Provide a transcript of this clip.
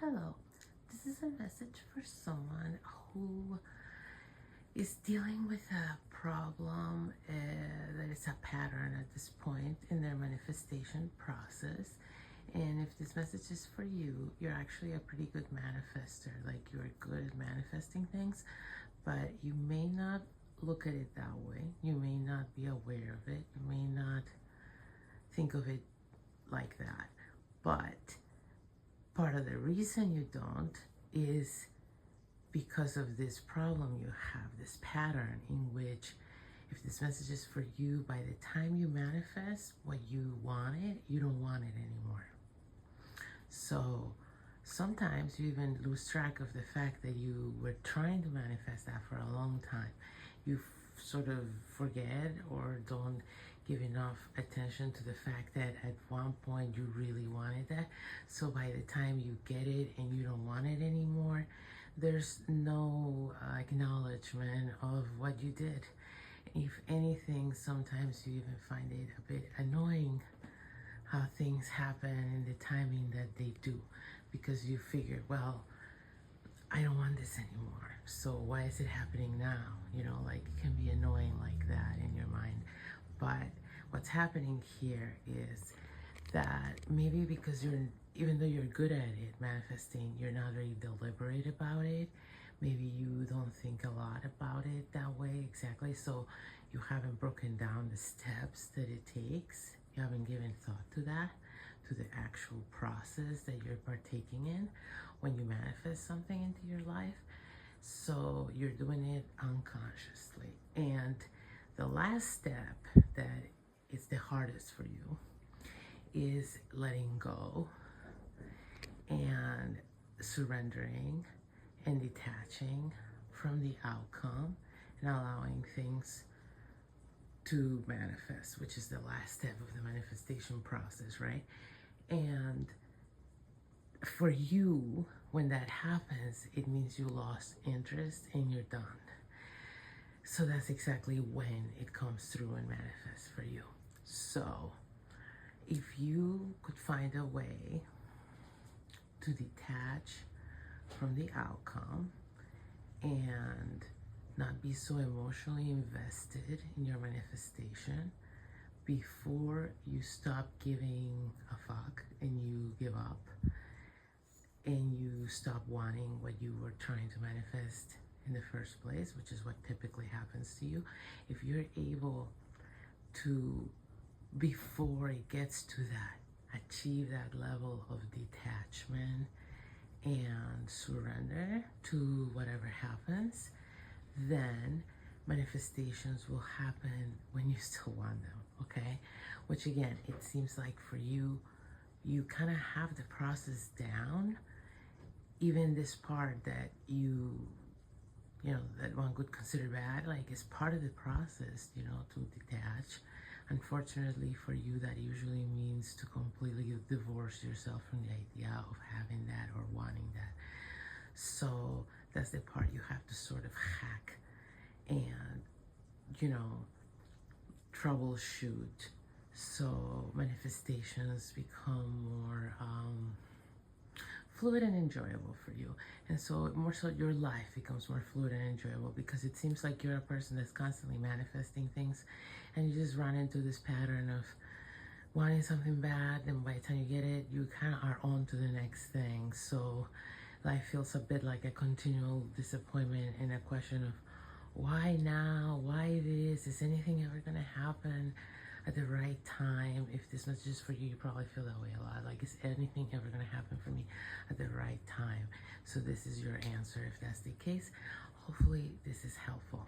Hello, this is a message for someone who is dealing with a problem that is a pattern at this point in their manifestation process. And if this message is for you, you're actually a pretty good manifester. Like, you're good at manifesting things, but you may not look at it that way. You may not be aware of it. You may not think of it like that. But part of the reason you don't is because of this problem you have, this pattern in which if this message is for you, by the time you manifest what you wanted, you don't want it anymore. So sometimes you even lose track of the fact that you were trying to manifest that for a long time. You sort of forget or don't give enough attention to the fact that at one point you really wanted that. So by the time you get it and you don't want it anymore, there's no acknowledgement of what you did. If anything, sometimes you even find it a bit annoying how things happen in the timing that they do, because you figure, well, I don't want this anymore, so why is it happening now? You know, like, it can be annoying like that in your mind. But what's happening here is that maybe because even though you're good at it, manifesting, you're not very deliberate about it. Maybe you don't think a lot about it that way exactly. So you haven't broken down the steps that it takes. You haven't given thought to that, to the actual process that you're partaking in when you manifest something into your life. So you're doing it unconsciously. And the last step that is the hardest for you is letting go and surrendering and detaching from the outcome and allowing things to manifest, which is the last step of the manifestation process, right? And for you, when that happens, it means you lost interest and you're done. So that's exactly when it comes through and manifests for you. So if you could find a way to detach from the outcome and not be so emotionally invested in your manifestation before you stop giving a fuck and you give up and you stop wanting what you were trying to manifest in the first place, which is what typically happens to you. If you're able to, before it gets to that, achieve that level of detachment and surrender to whatever happens, then manifestations will happen when you still want them, okay? Which again, it seems like for you, you kind of have the process down. Even this part that you know, that one could consider bad, like, it's part of the process, you know, to detach. Unfortunately for you, that usually means to completely divorce yourself from the idea of having that or wanting that. So that's the part you have to sort of hack and, you know, troubleshoot, so manifestations become more fluid and enjoyable for you. And so more so your life becomes more fluid and enjoyable, because it seems like you're a person that's constantly manifesting things, and you just run into this pattern of wanting something bad, and by the time you get it, you kind of are on to the next thing. So life feels a bit like a continual disappointment and a question of why now, why this, is anything ever gonna happen at the right time? If this message is for you, you probably feel that way a lot. Like, is anything ever gonna happen for me at the right time? So this is your answer if that's the case. Hopefully this is helpful.